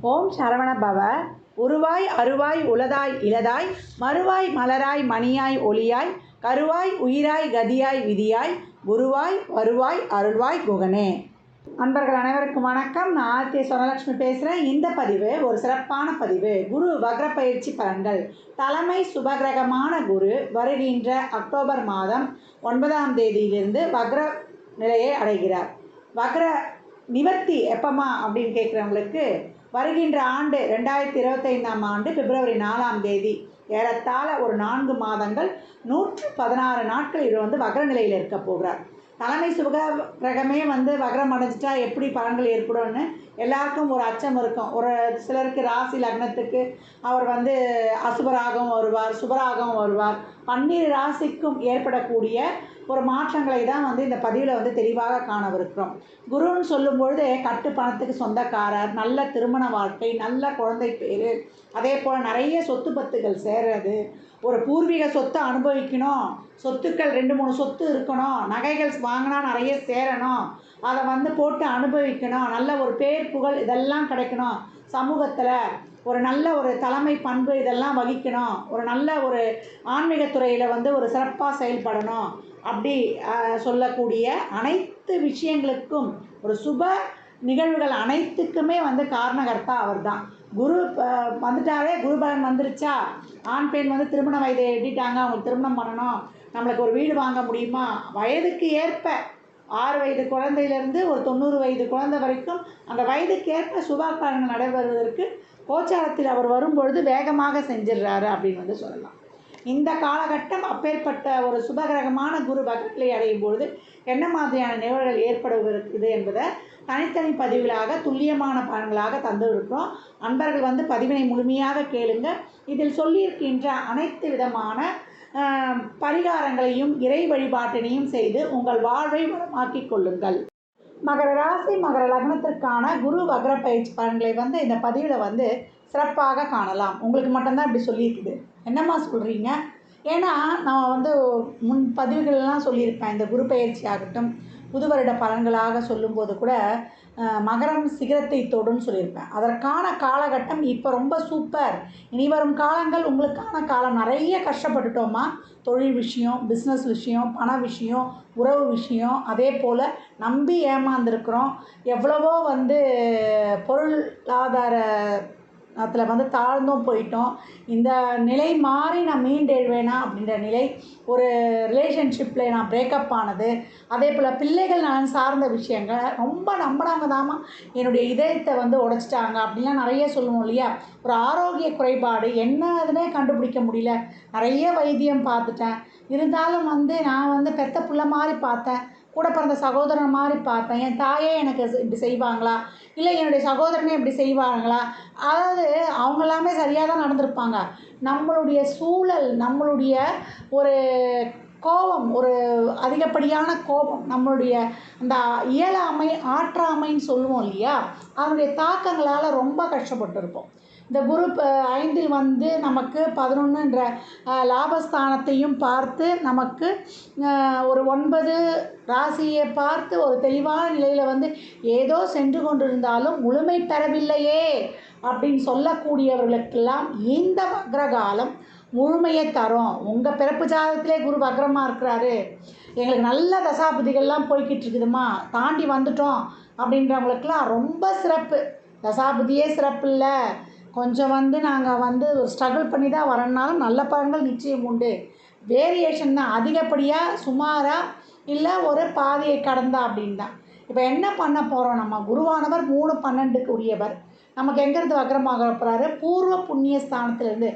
ஓம் சரவண பவ. உருவாய் அருவாய் உளதாய் இளதாய் மறுவாய் மலராய் மணியாய் ஒளியாய் கருவாய் உயிராய் கதியாய் விதியாய் குருவாய் வருவாய் அருள்வாய் குகனே. அன்பர்கள் அனைவருக்கும் வணக்கம். நான் ஆர்கே சொர்ணலக்ஷ்மி பேசுகிறேன். இந்த பதிவு ஒரு சிறப்பான பதிவு. குரு வக்ர பயிற்சி பலன்கள். தலைமை சுபகிரகமான குரு வருகின்ற அக்டோபர் மாதம் 9ஆம் தேதியிலிருந்து வக்ர நிலையை அடைகிறார். வக்ர நிவர்த்தி எப்பமா அப்படின்னு கேட்குறவங்களுக்கு வருகின்ற ஆண்டு 2025ஆம் ஆண்டு பிப்ரவரி 4ஆம் தேதி, ஏறத்தாழ ஒரு 4 மாதங்கள் 116 நாட்கள் இவர் வக்ர நிலையில் இருக்க போகிறார். தலைமை சுபகிரகமே வக்ரம் அடைஞ்சிட்டா எப்படி பலன்கள் ஏற்படும்னு எல்லாருக்கும் ஒரு அச்சம் இருக்கும். ஒரு சிலருக்கு ராசி லக்னத்துக்கு அவர் அசுபராகவும் வருவார், சுபராகவும் வருவார். 12 ராசிக்கும் ஏற்படக்கூடிய ஒரு மாற்றங்களை தான் இந்த பதிவில் தெளிவாக காணவிருக்கிறோம். குருன்னு சொல்லும்பொழுது கட்டு பணத்துக்கு சொந்தக்காரர், நல்ல திருமண வாழ்க்கை, நல்ல குழந்தை பேர், அதே போல் நிறைய சொத்து பத்துகள் சேர்றது, ஒரு பூர்வீக சொத்தை அனுபவிக்கணும், சொத்துக்கள் 2-3 சொத்து இருக்கணும், நகைகள் வாங்கினா நிறைய சேரணும், அதை போட்டு அனுபவிக்கணும், நல்ல ஒரு பேர் புகழ் இதெல்லாம் கிடைக்கணும், சமூகத்தில் ஒரு நல்ல ஒரு தலைமை பண்பு இதெல்லாம் வகிக்கணும், ஒரு நல்ல ஒரு ஆன்மீகத்துறையில் ஒரு சிறப்பாக செயல்படணும், அப்படி சொல்லக்கூடிய அனைத்து விஷயங்களுக்கும் ஒரு சுப நிகழ்வுகள் அனைத்துக்குமே காரணகர்த்தா அவர் தான். குரு வந்துட்டாலே குரு பலன் வந்துருச்சா, ஆண் பெண் திருமண வயதை எட்டிட்டாங்க, அவங்களுக்கு திருமணம் பண்ணணும், நம்மளுக்கு ஒரு வீடு வாங்க முடியுமா, வயதுக்கு ஏற்ப 6 வயது குழந்தையிலேருந்து ஒரு 90 வயது குழந்தை வரைக்கும் அந்த வயதுக்கு ஏற்ப சுபகாரியங்கள் நடைபெறுவதற்கு கோச்சாரத்தில் அவர் வரும்பொழுது வேகமாக செஞ்சிடுறாரு அப்படின்னு சொல்லலாம். இந்த காலகட்டம் அப்பேற்பட்ட ஒரு சுபகிரகமான குரு வக்ரநிலை அடையும் பொழுது என்ன மாதிரியான நிகழ்வுகள் ஏற்படுவது என்பதை தனித்தனி பதிவுகளாக துல்லியமான பலன்களாக தந்துருக்கிறோம். அன்பர்கள் பதிவினை முழுமையாக கேளுங்க. இதில் சொல்லியிருக்கின்ற அனைத்து விதமான பரிகாரங்களையும் இறை வழிபாட்டினையும் செய்து உங்கள் வாழ்வை வளமாக்கிக் கொள்ளுங்கள். மகர ராசி மகர லக்னத்திற்கான குரு வக்ர பயிற்சி பலன்களை இந்த பதிவில் சிறப்பாக காணலாம். உங்களுக்கு மட்டும்தான் இப்படி சொல்லியிருக்குது, என்னம்மா சொல்கிறீங்க? ஏன்னா நான் முன் பதிவுகளெலாம் சொல்லியிருப்பேன். இந்த குரு பயிற்சி ஆகட்டும், புது வருட பலன்களாக சொல்லும்போது கூட மகரம் சிகரத்தை தொடுன்னு சொல்லியிருப்பேன். அதற்கான காலகட்டம் இப்போ ரொம்ப சூப்பர். இனி வரும் காலங்கள் உங்களுக்கான காலம். நிறைய கஷ்டப்பட்டுட்டோமா, தொழில் விஷயம், பிஸ்னஸ் விஷயம், பண விஷயம், உறவு விஷயம், அதே போல் நம்பி ஏமாந்துருக்கிறோம். எவ்வளவோ பொருளாதார அதில் தாழ்ந்தும் போயிட்டோம். இந்த நிலை மாறி நான் மீண்டெழுவேனா அப்படின்ற நிலை, ஒரு ரிலேஷன்ஷிப்பில் நான் பிரேக்கப் ஆனது, அதே போல் பிள்ளைகள் நலன் சார்ந்த விஷயங்கள் ரொம்ப நம்பினவங்க தாமா என்னுடைய இதயத்தை உடைச்சிட்டாங்க அப்படின்லாம் நிறைய சொல்லுவோம் இல்லையா. ஒரு ஆரோக்கிய குறைபாடு என்ன அதுனே கண்டுபிடிக்க முடியல. நிறைய வைத்தியம் பார்த்துட்டேன். இருந்தாலும் நான் பெத்த பிள்ளை மாதிரி பார்த்தேன், கூட பிறந்த சகோதரன் மாதிரி பார்த்தேன். என் தாயே எனக்கு இப்படி செய்வாங்களா, இல்லை என்னுடைய சகோதரனே இப்படி செய்வாங்களா, அதாவது அவங்க எல்லாமே சரியாக தான் நடந்திருப்பாங்க. நம்மளுடைய சூழல், நம்மளுடைய ஒரு கோபம், ஒரு அதிகப்படியான கோபம், நம்மளுடைய அந்த இயலாமை, ஆற்றாமைன்னு சொல்லுவோம் இல்லையா, அதனுடைய தாக்கங்களால் ரொம்ப கஷ்டப்பட்டுருப்போம். இந்த குரு 5ல் நமக்கு 11ன்ற லாபஸ்தானத்தையும் பார்த்து நமக்கு ஒரு 9 ராசியை பார்த்து ஒரு தெளிவான நிலையில் ஏதோ சென்று கொண்டிருந்தாலும் முழுமை பெறவில்லையே அப்படின்னு சொல்லக்கூடியவர்களுக்கெல்லாம் இந்த வக்ரகாலம் முழுமையை தரும். உங்கள் பிறப்பு ஜாதகத்திலே குரு வக்ரமாக இருக்கிறாரு, எங்களுக்கு நல்ல தசாபதிகள்லாம் போய்கிட்டு இருக்குதுமா, தாண்டி வந்துட்டோம் அப்படின்றவங்களுக்கெல்லாம் ரொம்ப சிறப்பு. தசாபதியே சிறப்பு இல்லை, கொஞ்சம் நாங்கள் ஒரு ஸ்ட்ரகிள் பண்ணி தான் வரனாலும் நல்ல பலன்கள் நிச்சயம் உண்டு. வேரியேஷன் தான், அதிகப்படியாக சுமாராக இல்லை ஒரு பாதியை கடந்தா அப்படின்னு தான். இப்போ என்ன பண்ண போகிறோம், நம்ம குருவானவர் 3-12க்கு உரியவர். நமக்கு எங்கேருந்து வக்ரமாக போகிறாரு, பூர்வ புண்ணிய ஸ்தானத்துலேருந்து.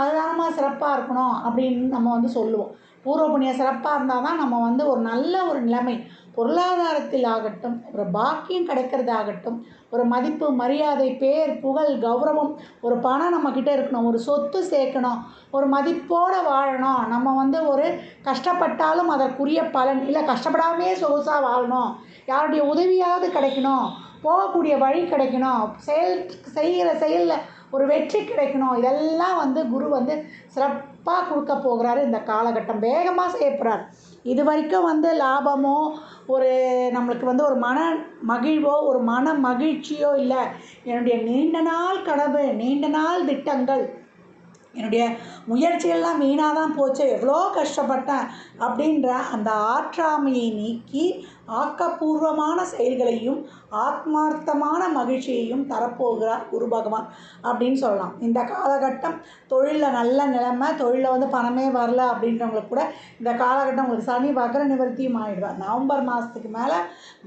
அதுதானம்மா சிறப்பாக இருக்கணும் அப்படின்னு நம்ம சொல்லுவோம். பூர்வ புண்ணிய சிறப்பாக இருந்தால் தான் நம்ம ஒரு நல்ல ஒரு நிலைமை, பொருளாதாரத்தில் ஆகட்டும், ஒரு பாக்கியம் கிடைக்கிறதாகட்டும், ஒரு மதிப்பு மரியாதை பேர் புகழ் கௌரவம், ஒரு பணம் நம்மக்கிட்ட இருக்கணும், ஒரு சொத்து சேர்க்கணும், ஒரு மதிப்போடு வாழணும், நம்ம ஒரு கஷ்டப்பட்டாலும் அதற்குரிய பலன், இல்லை கஷ்டப்படாமே சொகுசாக வாழணும், யாருடைய உதவியாவது கிடைக்கணும், போகக்கூடிய வழி கிடைக்கணும், செய்கிற செயலில் ஒரு வெற்றி கிடைக்கணும், இதெல்லாம் குரு சிறப்பாக கொடுக்க போகிறாரு. இந்த காலகட்டம் வேகமாக செய்ய போகிறார். இது வரைக்கும் வந்து லாபமோ ஒரு நம்மளுக்கு வந்து ஒரு மன மகிழ்வோ ஒரு மன மகிழ்ச்சியோ இல்லை, என்னுடைய நீண்ட நாள் கனவு நீண்ட நாள் திட்டங்கள் என்னுடைய முயற்சிகள்லாம் வீணாக தான் போச்சு, எவ்வளோ கஷ்டப்பட்டேன் அப்படின்ற அந்த ஆற்றாமையை நீக்கி ஆக்கப்பூர்வமான செயல்களையும் ஆத்மார்த்தமான மகிழ்ச்சியையும் தரப்போகிறார் குரு பகவான் அப்படின்னு சொல்லலாம். இந்த காலகட்டம் தொழிலில் நல்ல நிலைமை, தொழிலில் வந்து பணமே வரல அப்படின்றவங்களுக்கு கூட இந்த காலகட்டம் உங்களுக்கு சனி வக்ர நிவர்த்தியும் ஆகிடுவார். நவம்பர் மாதத்துக்கு மேலே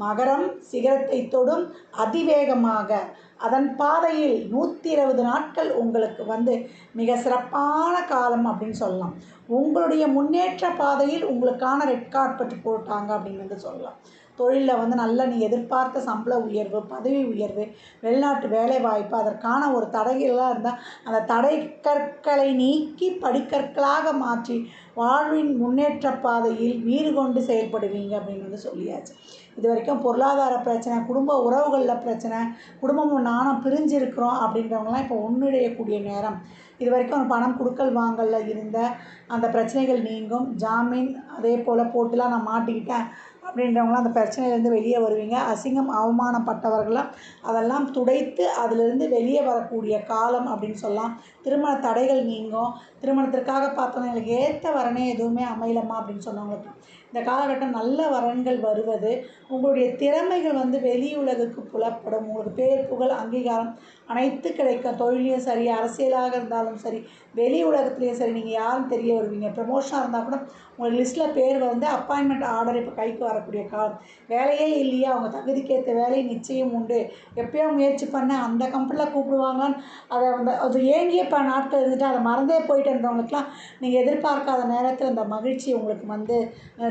மகரம் சிகரத்தை தொடும் அதிவேகமாக அதன் பாதையில் 120 நாட்கள் உங்களுக்கு வந்து மிக சிறப்பான காலம் அப்படின்னு சொல்லலாம். உங்களுடைய முன்னேற்ற பாதையில் உங்களுக்கான ரெட் கார்பெட் போட்டாங்க அப்படின்னு வந்து சொல்லலாம். தொழிலில் வந்து நல்ல நீ எதிர்பார்த்த சம்பள உயர்வு, பதவி உயர்வு, வெளிநாட்டு வேலை வாய்ப்பு, அதற்கான ஒரு தடைகளாக இருந்தால் அந்த தடை கற்களை நீக்கி படிக்கற்களாக மாற்றி வாழ்வின் முன்னேற்ற பாதையில் வீறு கொண்டு செயல்படுவீங்க அப்படின்னு வந்து சொல்லியாச்சு. இது வரைக்கும் பொருளாதார பிரச்சனை, குடும்ப உறவுகளில் பிரச்சனை, குடும்பமும் நானும் பிரிஞ்சிருக்கிறோம் அப்படின்றவங்களாம் இப்போ ஒன்றிணையக்கூடிய நேரம். இது வரைக்கும் பணம் கொடுக்கல் வாங்கலில் இருந்த அந்த பிரச்சனைகள் நீங்கும். ஜாமீன் அதே போல் போட்டுலாம் நான் மாட்டிக்கிட்டேன் அப்படின்றவங்களாம் அந்த பிரச்சனையிலேருந்து வெளியே வருவீங்க. அசிங்கம் அவமானப்பட்டவர்களாம் அதெல்லாம் துடைத்து அதிலிருந்து வெளியே வரக்கூடிய காலம் அப்படின்னு சொல்லலாம். திருமண தடைகள் நீங்கும். திருமணத்திற்காக பார்த்தோன்னா எனக்கு ஏற்ற வரனே எதுவுமே அமையலம்மா அப்படின்னு சொன்னவங்களுக்கு இந்த காலகட்டம் நல்ல வரன்கள் வருவது, உங்களுடைய திறமைகள் வந்து வெளி உலகுக்கு புலப்படும். உங்களுக்கு பேர் புகழ் அங்கீகாரம் அனைத்து கிடைக்கும். தொழிலையும் சரி, அரசியலாக இருந்தாலும் சரி, வெளி உலகத்துலேயும் சரி, நீங்கள் யாரும் தெரிய வருவீங்க. ப்ரமோஷனாக இருந்தால் கூட உங்களுக்கு லிஸ்ட்டில் பேர் வந்து அப்பாயின்மெண்ட் ஆர்டர் இப்போ கைக்கு வரக்கூடிய காலம். வேலையே இல்லையா, அவங்க தகுதிக்கேற்ற வேலை நிச்சயம் உண்டு. எப்போயோ முயற்சி பண்ண அந்த கம்பெனியில் கூப்பிடுவாங்கன்னு அதை வந்து அது ஏங்கிய நாட்கள் இருந்துட்டு அதை மறந்தே போயிட்டுன்றவங்களுக்குலாம் நீங்கள் எதிர்பார்க்காத நேரத்தில் அந்த மகிழ்ச்சி உங்களுக்கு வந்து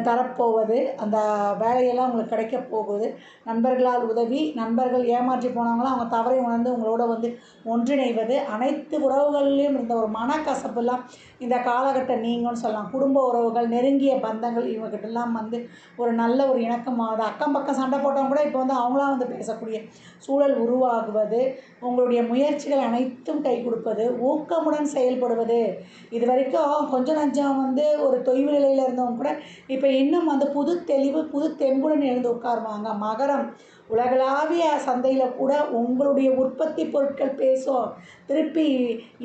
தரப்போவது, அந்த வேலையெல்லாம் உங்களுக்கு கிடைக்க போகுது. நண்பர்களால் உதவி, நண்பர்கள் ஏமாற்றி போனவங்களாம் அவங்க தவறை உணர்ந்து உங்களோட வந்து ஒன்றிணைவது, அனைத்து உறவுகளிலும் இருந்த ஒரு மனக்கசப்புலாம் இந்த காலகட்டம் நீங்கும்னு சொல்லலாம். குடும்ப உறவுகள், நெருங்கிய பந்தங்கள் இவங்ககிட்டலாம் வந்து ஒரு நல்ல ஒரு இணக்கமாகுது. அக்கம் பக்கம் சண்டை போட்டவங்க கூட இப்போ வந்து அவங்களாம் வந்து பேசக்கூடிய சூழல் உருவாகுவது, உங்களுடைய முயற்சிகள் அனைத்தும் கை கொடுப்பது, ஊக்கமுடன் செயல்படுவது. இது வரைக்கும் கொஞ்சம் நஞ்சம் வந்து ஒரு தொய்வு நிலையில் இருந்தவங்க கூட இப்போ இன்னும் வந்து புது தெளிவு புது தெம்புடன் எழுந்து உட்காருவாங்க. மகரம் உலகளாவிய சந்தையில் கூட உங்களுடைய உற்பத்தி பொருட்கள் பேசும். திருப்பி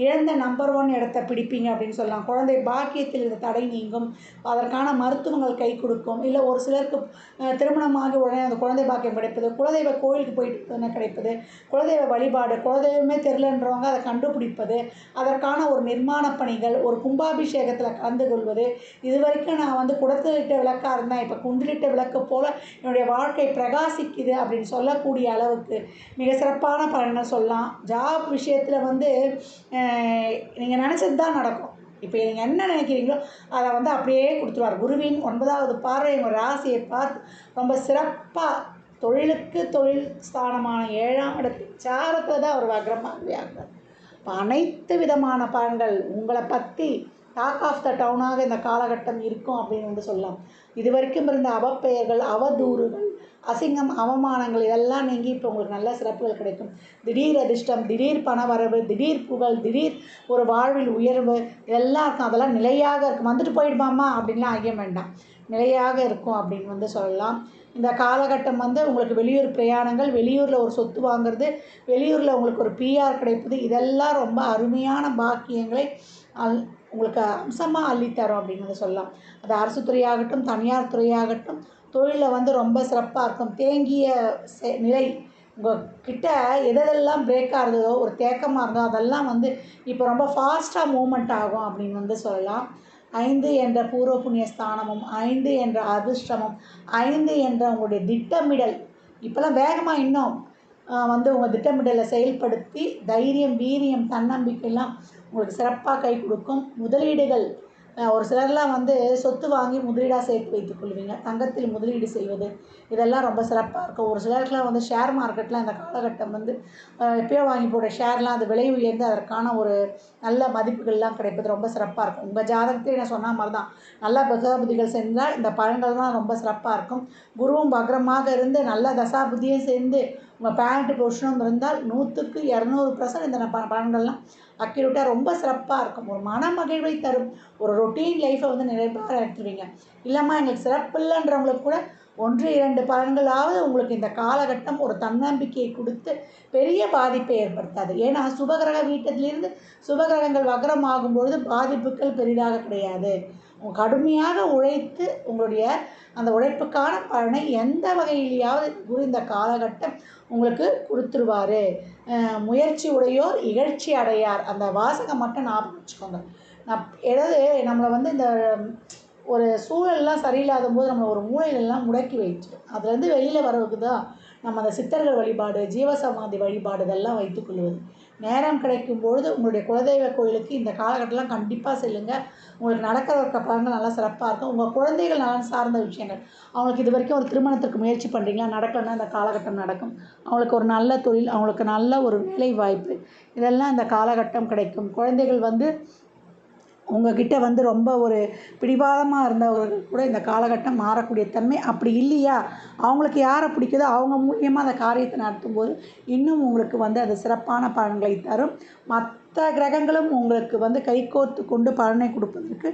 இழந்த நம்பர் 1 இடத்த பிடிப்பீங்க அப்படின்னு சொல்லலாம். குழந்தை பாக்கியத்தில் இந்த தடை நீங்கும். அதற்கான மருத்துவங்கள் கை கொடுக்கும். இல்லை ஒரு சிலருக்கு திருமணமாகி உடனே அந்த குழந்தை பாக்கியம் கிடைப்பது, குலதெய்வ கோயிலுக்கு போயிட்டு கிடைப்பது, குலதெய்வ வழிபாடு, குலதெய்வமே தெரிலன்றவங்க அதை கண்டுபிடிப்பது, அதற்கான ஒரு நிர்மாண பணிகள், ஒரு கும்பாபிஷேகத்தில் கலந்து கொள்வது. இது வரைக்கும் நான் வந்து குடத்திலிட்ட விளக்காக இருந்தேன், இப்போ குண்டிலிட்ட விளக்கு போல் என்னுடைய வாழ்க்கை பிரகாசிக்குது அப்படின்னு சொல்லக்கூடிய அளவுக்கு மிக சிறப்பான பலன்கள் சொல்லலாம். ஜாப் விஷயத்தில் வந்து நீங்கள் நினச்சது தான் நடக்கும். இப்போ நீங்கள் என்ன நினைக்கிறீங்களோ அதை வந்து அப்படியே கொடுத்துருவார். குருவின் 9வது பார்வை உங்கள் ராசியை பார்த்து ரொம்ப சிறப்பாக தொழிலுக்கு தொழில் ஸ்தானமான 7ஆம் இடத்தில் சாரத்தில் தான் அவர் வக்ரமாகவே ஆகிறார். இப்போ அனைத்து விதமான பலன்கள் உங்களை பற்றி டாக் ஆஃப் த டவுனாக இந்த காலகட்டம் இருக்கும் அப்படின்னு வந்து சொல்லலாம். இது வரைக்கும் இருந்த அவப்பெயர்கள், அவதூறுகள், அசிங்கம், அவமானங்கள் இதெல்லாம் நீங்கி இப்போ உங்களுக்கு நல்ல சிறப்புகள் கிடைக்கும். திடீர் அதிர்ஷ்டம், திடீர் பணவரவு, திடீர் புகழ், திடீர் ஒரு வாழ்வில் உயர்வு இதெல்லாம் இருக்கும். அதெல்லாம் நிலையாக இருக்கும். வந்துட்டு போயிடுமாம்மா அப்படின்லாம் ஐயம் வேண்டாம், நிலையாக இருக்கும் அப்படின்னு வந்து சொல்லலாம். இந்த காலகட்டம் வந்து உங்களுக்கு வெளியூர் பிரயாணங்கள், வெளியூரில் ஒரு சொத்து வாங்குறது, வெளியூரில் உங்களுக்கு ஒரு பிஆர் கிடைப்பது, இதெல்லாம் ரொம்ப அருமையான பாக்கியங்களை உங்களுக்கு அம்சமாக அள்ளித்தரோம் அப்படின்னு வந்து சொல்லலாம். அது அரசு துறையாகட்டும், தனியார் துறையாகட்டும், தொழிலில் வந்து ரொம்ப சிறப்பாக இருக்கும். தேங்கிய நிலை உங்கள் கிட்ட எதெல்லாம் பிரேக்காக இருந்ததோ, ஒரு தேக்கமாக இருந்ததோ அதெல்லாம் வந்து இப்போ ரொம்ப ஃபாஸ்ட்டாக மூமெண்ட் ஆகும் அப்படின்னு வந்து சொல்லலாம். 5 என்ற பூர்வ புண்ணிய ஸ்தானமும், 5 என்ற அதிர்ஷ்டமும், 5 என்ற உங்களுடைய திட்டமிடல் இப்போல்லாம் வேகமாக இன்னும் வந்து உங்கள் திட்டமிடலை செயல்படுத்தி தைரியம், வீரியம், தன்னம்பிக்கைலாம் உங்களுக்கு சிறப்பாக கை கொடுக்கும். முதலீடுகள் ஒரு சிலர்லாம் வந்து சொத்து வாங்கி முதலீடாக சேர்த்து வைத்துக் கொள்வீங்க. தங்கத்தில் முதலீடு செய்வது இதெல்லாம் ரொம்ப சிறப்பாக இருக்கும். ஒரு சிலருக்குலாம் வந்து ஷேர் மார்க்கெட்டில் இந்த காலகட்டம் வந்து எப்பயோ வாங்கி போடுற ஷேர்லாம் அது விலை உயர்ந்து அதற்கான ஒரு நல்ல மதிப்புகள்லாம் கிடைப்பது ரொம்ப சிறப்பாக இருக்கும். உங்கள் ஜாதகத்தையே நான் சொன்ன மாதிரி தான் நல்ல தசாபுத்திகள் செஞ்சால் இந்த பலன்கள்லாம் ரொம்ப சிறப்பாக இருக்கும். குருவும் வக்ரமாக இருந்து நல்ல தசாபுத்தியும் சேர்ந்து உங்கள் பேரண்ட் பொசிஷனும் இருந்தால் 100க்கு 200% இந்த பலன்கள்லாம் அக்யூரேட்டாக ரொம்ப சிறப்பாக இருக்கும். ஒரு மன மகிழ்வை தரும் ஒரு ரொட்டீன் லைஃப்பை வந்து நிறைவாக எடுத்துருவீங்க. இல்லைம்மா எங்களுக்கு சிறப்பு இல்லைன்றவங்களுக்கு கூட 1, 2 பலன்களாவது உங்களுக்கு இந்த காலகட்டம் ஒரு தன்னம்பிக்கையை கொடுத்து பெரிய பாதிப்பை ஏற்படுத்தாது. ஏன்னா சுபகிரக வீட்டத்திலிருந்து சுபகிரகங்கள் வக்ரம் ஆகும்பொழுது பாதிப்புகள் பெரிதாக கிடையாது. கடுமையாக உழைத்து உங்களுடைய அந்த உழைப்புக்கான பலனை எந்த வகையிலேயாவது குரு இந்த காலகட்டம் உங்களுக்கு கொடுத்துருவார். முயற்சி உடையோர் இகழ்ச்சி அடையார். அந்த வாசகம் மட்டும் ஞாபகம் வச்சுக்கோங்க. ஏதாவது நம்மளை வந்து இந்த ஒரு சூழல்லாம் சரியில்லாத போது நம்மளை ஒரு மூலையிலெல்லாம் முடக்கி வச்சிடும். அதுலேருந்து வெளியில் வரவுக்கு தான் நம்ம அந்த சித்தர்கள் வழிபாடு, ஜீவசமாதி வழிபாடு இதெல்லாம் வைத்துக்கொள்வது. நேரம் கிடைக்கும் பொழுது உங்களுடைய குலதெய்வ கோயிலுக்கு இந்த காலகட்டம்லாம் கண்டிப்பாக செல்லுங்க. உங்களுக்கு நடக்கிற பலன்கள் நல்லா சிறப்பாக இருக்கும். உங்கள் குழந்தைகள் நலன் சார்ந்த விஷயங்கள், அவங்களுக்கு இது வரைக்கும் ஒரு திருமணத்திற்கு முயற்சி பண்ணுறீங்களா, நடக்கலைன்னா இந்த காலகட்டம் நடக்கும். அவங்களுக்கு ஒரு நல்ல தொழில், அவங்களுக்கு நல்ல ஒரு வேலை வாய்ப்பு, இதெல்லாம் இந்த காலகட்டம் கிடைக்கும். குழந்தைகள் வந்து உங்ககிட்ட வந்து ரொம்ப ஒரு பிடிவாதமாக இருந்தவர்கள் கூட இந்த காலகட்டம் மாறக்கூடிய தன்மை. அப்படி இல்லையா, அவங்களுக்கு யாரை பிடிக்குதோ அவங்க மூலியமாக அந்த காரியத்தை நடத்தும்போது இன்னும் உங்களுக்கு வந்து அது சிறப்பான பலன்களை தரும். மற்ற கிரகங்களும் உங்களுக்கு வந்து கைகோர்த்து கொண்டு பலனை கொடுப்பதற்கு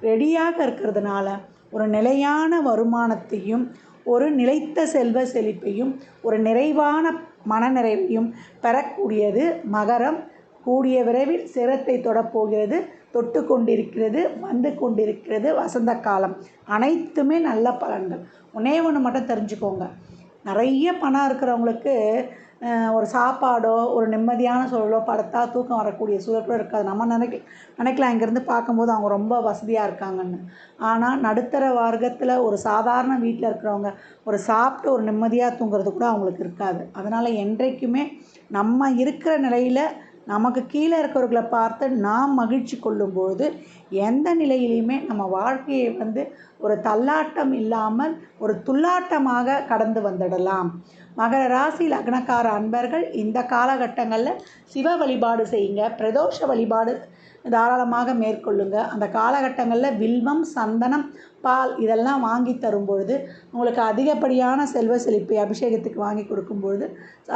ரெடியாக இருக்கிறதுனால ஒரு நிலையான வருமானத்தையும், ஒரு நிலைத்த செல்வ செழிப்பையும், ஒரு நிறைவான மனநிறைவையும் பெறக்கூடியது மகரம். கூடிய விரைவில் சிரத்தை தொடப்போகிறது, தொட்டு கொண்டிருக்கிறது, வந்து கொண்டிருக்கிறது வசந்த காலம். அனைத்துமே நல்ல பலன்கள். ஒன்றே ஒன்று மட்டும் தெரிஞ்சுக்கோங்க, நிறைய பணம் இருக்கிறவங்களுக்கு ஒரு சாப்பாடோ ஒரு நிம்மதியான சூழலோ படுத்தா தூக்கம் வரக்கூடிய சூழல் கூட இருக்காது. நம்ம நினைக்கலாம் இங்கேருந்து பார்க்கும்போது அவங்க ரொம்ப வசதியாக இருக்காங்கன்னு. ஆனால் நடுத்தர வர்க்கத்தில் ஒரு சாதாரண வீட்டில் இருக்கிறவங்க ஒரு சாப்பிட்டு ஒரு நிம்மதியாக தூங்குறது கூட அவங்களுக்கு இருக்காது. அதனால் என்றைக்குமே நம்ம இருக்கிற நிலையில் நமக்கு கீழே இருக்கிறவர்களை பார்த்து நாம் மகிழ்ச்சி கொள்ளும்போது எந்த நிலையிலையுமே நம்ம வாழ்க்கையை வந்து ஒரு தள்ளாட்டம் இல்லாமல் ஒரு துள்ளாட்டமாக கடந்து வந்துடலாம். மகர ராசி லக்னக்கார அன்பர்கள் இந்த காலகட்டங்களில் சிவ வழிபாடு செய்யுங்க, பிரதோஷ வழிபாடு தாராளமாக மேற்கொள்ளுங்க. அந்த காலகட்டங்களில் வில்வம், சந்தனம், பால் இதெல்லாம் வாங்கி தரும்பொழுது உங்களுக்கு அதிகப்படியான செல்வ செழிப்பை அபிஷேகத்துக்கு வாங்கி கொடுக்கும்பொழுது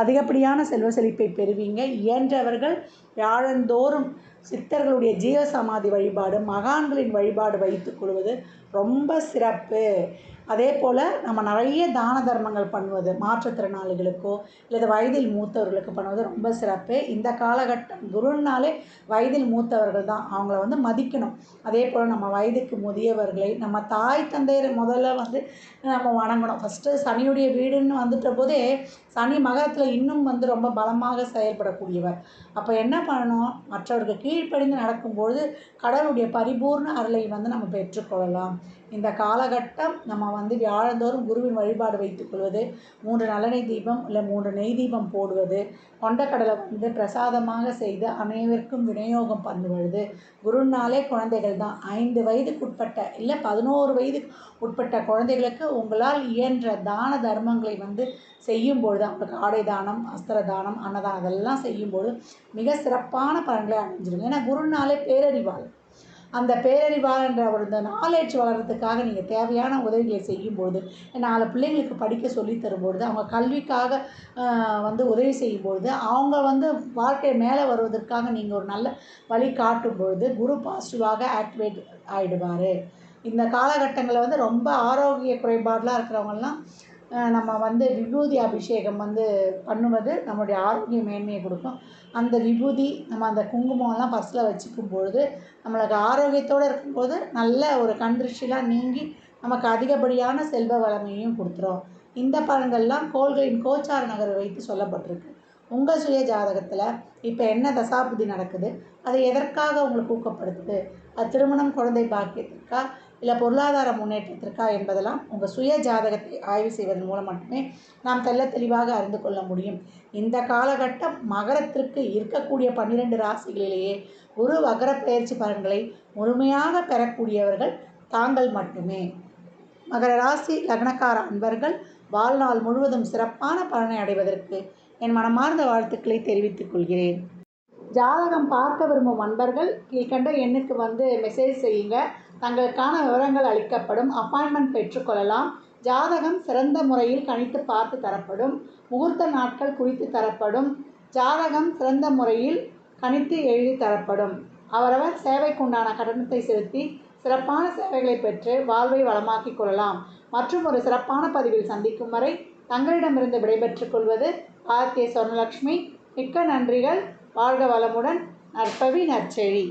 அதிகப்படியான செல்வ செழிப்பை பெறுவீங்க. இயன்றவர்கள் வியாழந்தோறும் சித்தர்களுடைய ஜீவசமாதி வழிபாடு, மகான்களின் வழிபாடு வைத்துக் கொள்வது ரொம்ப சிறப்பு. அதே போல் நம்ம நிறைய தான தர்மங்கள் பண்ணுவது, மாற்றுத்திறனாளிகளுக்கோ இல்லை வயதில் மூத்தவர்களுக்கு பண்ணுவது ரொம்ப சிறப்பு. இந்த காலகட்டம் குருன்னாலே வயதில் மூத்தவர்கள் தான், அவங்கள வந்து மதிக்கணும். அதே போல் நம்ம வயதுக்கு முதியவர்களை நம்ம தாய் தந்தையரை முதல்ல வந்து நம்ம வணங்கணும். ஃபஸ்ட்டு சனியுடைய வீடுன்னு வந்துட்ட போதே சனி மகரத்தில் இன்னும் வந்து ரொம்ப பலமாக செயல்படக்கூடியவர். அப்போ என்ன பண்ணணும், மற்றவர்கள் கீழ்ப்படிந்து நடக்கும்பொழுது கடவுளுடைய பரிபூர்ண அருளை வந்து நம்ம பெற்றுக்கொள்ளலாம். இந்த காலகட்டம் நம்ம வந்து வியாழந்தோறும் குருவின் வழிபாடு வைத்துக்கொள்வது, 3 நல்லெண்ணெய் தீபம் இல்லை 3 நெய் தீபம் போடுவது, கொண்டக்கடலை வந்து பிரசாதமாக செய்து அனைவருக்கும் விநியோகம் பண்ணுவது. குருனாலே குழந்தைகள் தான். 5 வயதுக்குட்பட்ட இல்லை 11 வயதுக்கு உட்பட்ட குழந்தைகளுக்கு உங்களால் இயன்ற தான தர்மங்களை வந்து செய்யும்பொழுது, அவங்களுக்கு ஆடை தானம், அஸ்திர தானம், அன்னதானம் அதெல்லாம் செய்யும்போது மிக சிறப்பான பலன்களை அடைஞ்சிருங்க. ஏன்னா குருனாலே பேரறிவாளர். அந்த பேரறிவாளன்ற ஒரு இந்த நாலேஜ் வளர்கிறதுக்காக நீங்கள் தேவையான உதவிகளை செய்யும்பொழுது, 4 பிள்ளைங்களுக்கு படிக்க சொல்லி தரும்பொழுது, அவங்க கல்விக்காக வந்து உதவி செய்யும்பொழுது, அவங்க வந்து வாழ்க்கை மேலே வருவதற்காக நீங்கள் ஒரு நல்ல வழி காட்டும் பொழுது குரு பாசிட்டிவாக ஆக்டிவேட் ஆகிடுவார். இந்த காலகட்டங்களில் வந்து ரொம்ப ஆரோக்கிய குறைபாடெலாம் இருக்கிறவங்கலாம் நம்ம வந்து விபூதி அபிஷேகம் வந்து பண்ணுவது நம்மளுடைய ஆரோக்கிய மேன்மையை கொடுக்கும். அந்த விபூதி நம்ம அந்த குங்குமம்லாம் பர்ஸில் வச்சுக்கும் பொழுது நம்மளுக்கு ஆரோக்கியத்தோடு இருக்கும்போது நல்ல ஒரு கண் திருஷ்டிலாம் நீங்கி நமக்கு அதிகப்படியான செல்வ வளமையும் கொடுத்துரும். இந்த பலன்கள்லாம் கோள்களின் கோச்சார நகரை வைத்து சொல்லப்பட்டிருக்கு. உங்கள் சுய ஜாதகத்தில் இப்போ என்ன தசாபுதி நடக்குது, அது எதற்காக உங்களுக்கு ஊக்கப்படுத்துது, அது திருமணம், குழந்தை பாக்கியத்திற்கா இல்லை பொருளாதார முன்னேற்றத்திற்கா என்பதெல்லாம் உங்கள் சுய ஜாதகத்தை ஆய்வு செய்வதன் மூலம் மட்டுமே நாம் தெளிவாக அறிந்து கொள்ள முடியும். இந்த காலகட்டம் மகரத்திற்கு இருக்கக்கூடிய 12 ராசிகளிலேயே குரு வக்ர பெயர்ச்சி பலன்களை முழுமையாக பெறக்கூடியவர்கள் தாங்கள் மட்டுமே. மகர ராசி லக்னக்கார அன்பர்கள் வாழ்நாள் முழுவதும் சிறப்பான பலனை அடைவதற்கு என் மனமார்ந்த வாழ்த்துக்களை தெரிவித்துக் கொள்கிறேன். ஜாதகம் பார்க்க விரும்பும் அன்பர்கள் கீழ்கண்ட எண்ணுக்கு வந்து மெசேஜ் செய்யுங்க. தங்களுக்கான விவரங்கள் அளிக்கப்படும். அப்பாயின்மெண்ட் பெற்றுக்கொள்ளலாம். ஜாதகம் சிறந்த முறையில் கணித்து பார்த்து தரப்படும். முகூர்த்த நாட்கள் குறித்து தரப்படும். ஜாதகம் சிறந்த முறையில் கணித்து எழுதி தரப்படும். அவரவர் சேவைக்குண்டான கட்டணத்தை செலுத்தி சிறப்பான சேவைகளை பெற்று வாழ்வை வளமாக்கிக் கொள்ளலாம். மற்றும் ஒரு சிறப்பான பதிவில் சந்திக்கும் வரை தங்களிடமிருந்து விடைபெற்றுக் கொள்வது ஆர்கே சொர்ணலக்ஷ்மி. மிக்க நன்றிகள். வாழ்க வளமுடன். நற்பவி நற்செழி.